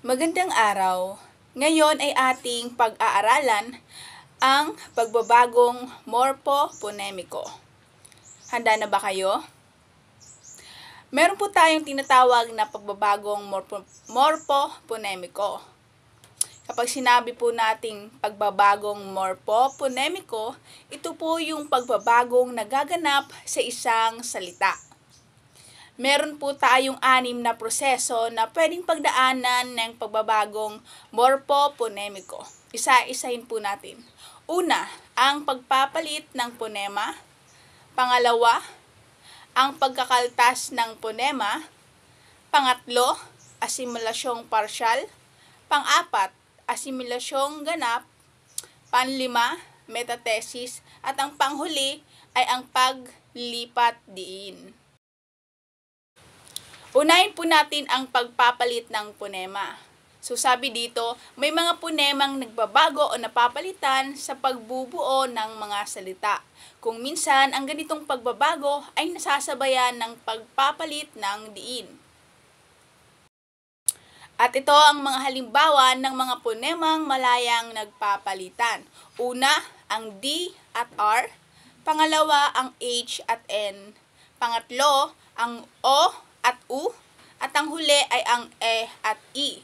Magandang araw. Ngayon ay ating pag-aaralan ang pagbabagong morpo-ponemiko. Handa na ba kayo? Meron po tayong tinatawag na pagbabagong morpo-ponemiko. Kapag sinabi po nating pagbabagong morpo-ponemiko, ito po yung pagbabagong nagaganap sa isang salita. Meron po tayong 6 na proseso na pwedeng pagdaanan ng pagbabagong morpo-ponemiko. Isa-isahin po natin. Una, ang pagpapalit ng ponema. Pangalawa, ang pagkakaltas ng ponema. Pangatlo, asimilasyong parsyal. Pang-apat, asimilasyong ganap. Panlima, metathesis. At ang panghuli ay ang paglipat diin. Unahin po natin ang pagpapalit ng ponema. So sabi dito, may mga ponemang nagbabago o napapalitan sa pagbubuo ng mga salita. Kung minsan, ang ganitong pagbabago ay nasasabayan ng pagpapalit ng diin. At ito ang mga halimbawa ng mga ponemang malayang nagpapalitan. Una, ang D at R. Pangalawa, ang H at N. Pangatlo, ang O at U, at ang huli ay ang E at I.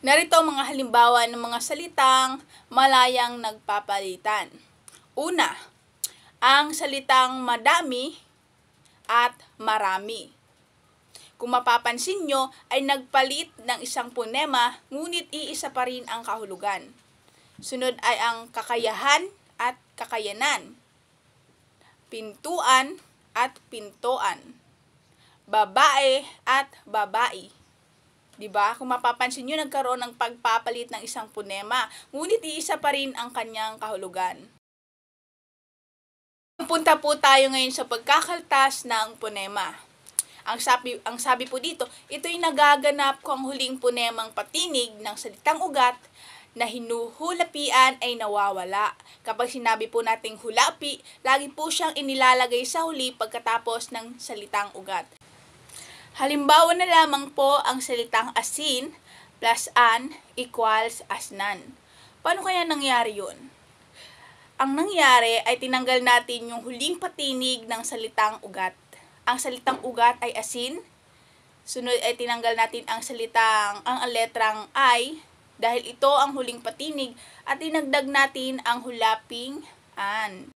Narito ang mga halimbawa ng mga salitang malayang nagpapalitan. Una, ang salitang madami at marami. Kung mapapansin nyo, ay nagpalit ng isang ponema, ngunit iisa pa rin ang kahulugan. Sunod ay ang kakayahan at kakayanan. Pintuan at pintoan. Babae at babae. Diba? Kung mapapansin nyo, nagkaroon ng pagpapalit ng isang ponema, ngunit iisa pa rin ang kanyang kahulugan. Punta po tayo ngayon sa pagkakaltas ng ponema. Ang sabi po dito, ito'y nagaganap kung ang huling ponemang patinig ng salitang ugat na hinuhulapian ay nawawala. Kapag sinabi po nating hulapi, lagi po siyang inilalagay sa huli pagkatapos ng salitang ugat. Halimbawa na lamang po ang salitang asin plus an equals asnan. Paano kaya nangyari yun? Ang nangyari ay tinanggal natin yung huling patinig ng salitang ugat. Ang salitang ugat ay asin. Sunod ay tinanggal natin ang letrang I dahil ito ang huling patinig at dinagdag natin ang hulaping an.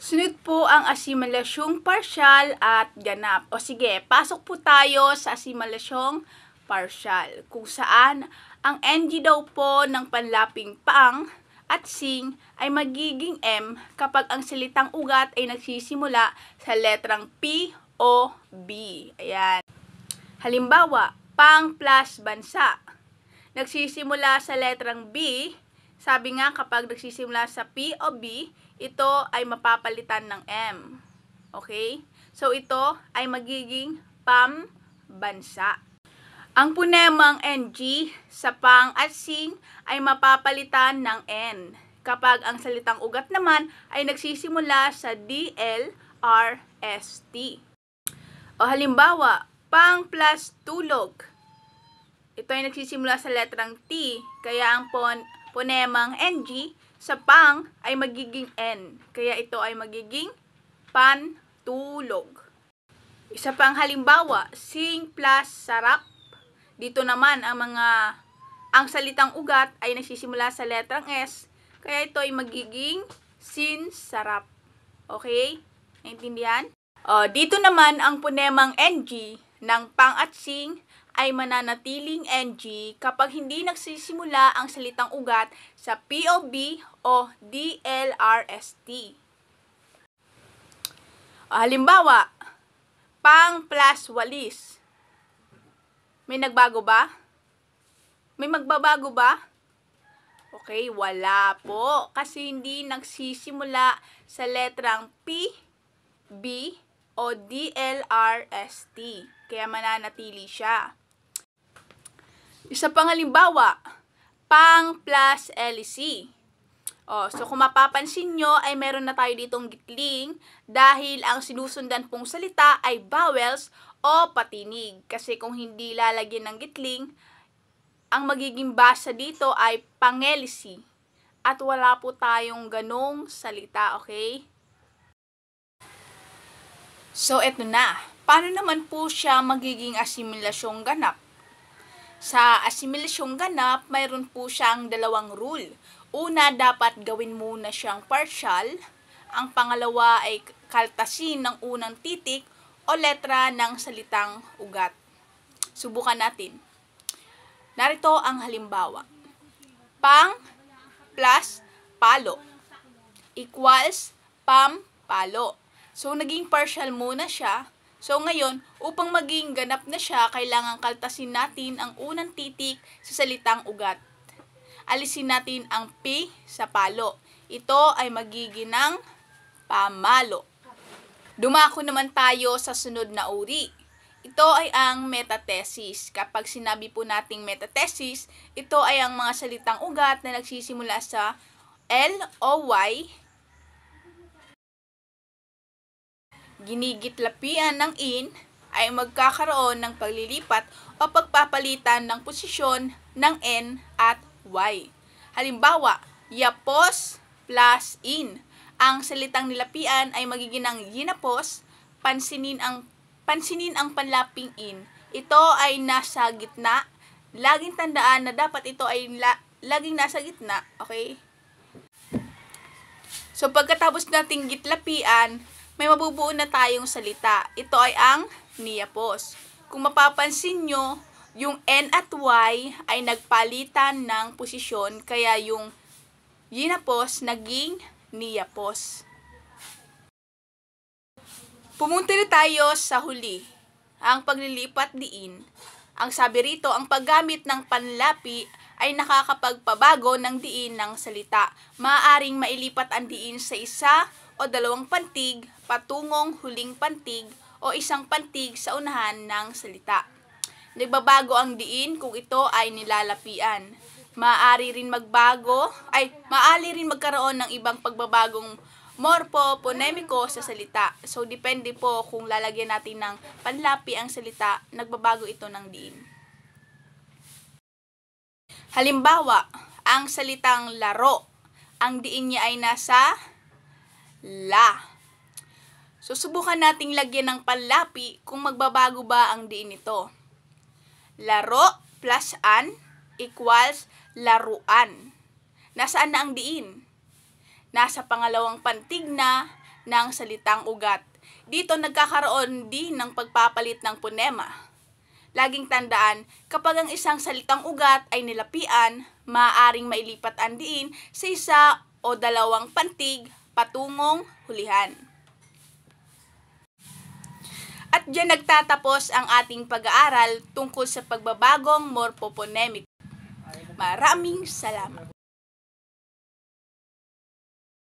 Sunod po ang asimilasyong parsyal at ganap. O sige, pasok po tayo sa asimilasyong parsyal, kung saan ang NG daw po ng panlaping pang at sing ay magiging M kapag ang salitang ugat ay nagsisimula sa letrang P o B. Ayan. Halimbawa, pang plus bansa. Nagsisimula sa letrang B. Sabi nga kapag nagsisimula sa P o B, ito ay mapapalitan ng M. Okay? So, ito ay magiging pambansa. Ang ponemang NG sa pang at sing ay mapapalitan ng N kapag ang salitang ugat naman ay nagsisimula sa DL, R, S, T. O halimbawa, pang plus tulog. Ito ay nagsisimula sa letrang T, kaya ang ponemang NG sa pang ay magiging N. Kaya ito ay magiging pantulog. Isa pang halimbawa, sing plus sarap. Dito naman ang salitang ugat ay nagsisimula sa letrang S. Kaya ito ay magiging sin sarap. Okay? Naintindihan? Dito naman ang ponemang NG ng pang at sing ay mananatiling NG kapag hindi nagsisimula ang salitang ugat sa POB o DLRST. Halimbawa, pang plus walis. May nagbago ba? May magbabago ba? Okay, wala po. Kasi hindi nagsisimula sa letrang P, B, o DLRST. Kaya mananatili siya. Isa pang halimbawa, pang plus LC. So kung mapapansin nyo ay meron na tayo ditong gitling dahil ang sinusundan pong salita ay vowels o patinig. Kasi kung hindi lalagyan ng gitling, ang magiging basa dito ay pangelisi. At wala po tayong ganong salita, okay? So eto na. Paano naman po siya magiging asimilasyong ganap? Sa asimilasyong ganap, mayroon po siyang dalawang rule. Una, dapat gawin muna siyang partial. Ang pangalawa ay kaltasin ng unang titik o letra ng salitang ugat. Subukan natin. Narito ang halimbawa. Pang plus palo equals palo. So, naging partial muna siya. So, ngayon, upang maging ganap na siya, kailangan kaltasin natin ang unang titik sa salitang ugat. Alisin natin ang P sa palo. Ito ay magiging ng pamalo. Dumako naman tayo sa sunod na uri. Ito ay ang metathesis. Kapag sinabi po nating metathesis, ito ay ang mga salitang ugat na nagsisimula sa L o Y, ginigitlapian ng in, ay magkakaroon ng paglilipat o pagpapalitan ng posisyon ng N at Y. Halimbawa, yapos plus in. Ang salitang nilapian ay magiging ng yinapos, pansinin ang panlaping in. Ito ay nasa gitna. Laging tandaan na dapat ito ay laging nasa gitna, okay? So pagkatapos nating gitlapian, may mabubuo na tayong salita. Ito ay ang niyapos. Kung mapapansin nyo, yung N at Y ay nagpalitan ng posisyon, kaya yung yinapos naging niyapos. Pumunta na tayo sa huli, ang paglilipat diin. Ang sabi rito, ang paggamit ng panlapi ay nakakapagpabago ng diin ng salita. Maaaring mailipat ang diin sa isa o dalawang pantig, patungong huling pantig, o isang pantig sa unahan ng salita. Nagbabago ang diin kung ito ay nilalapian. Maaari rin magkaroon ng ibang pagbabagong morpo-ponemiko sa salita. So, depende po kung lalagyan natin ng panlapi ang salita, nagbabago ito ng diin. Halimbawa, ang salitang laro, ang diin niya ay nasa la. So, subukan nating lagyan ng panlapi kung magbabago ba ang diin nito. Laro plus an equals laruan. Nasaan na ang diin? Nasa pangalawang pantig na ng salitang ugat. Dito nagkakaroon din ng pagpapalit ng ponema. Laging tandaan, kapag ang isang salitang ugat ay nilapian, maaaring mailipat ang diin sa isa o dalawang pantig patungong hulihan. At diyan nagtatapos ang ating pag-aaral tungkol sa pagbabagong morphoponemic. Maraming salamat.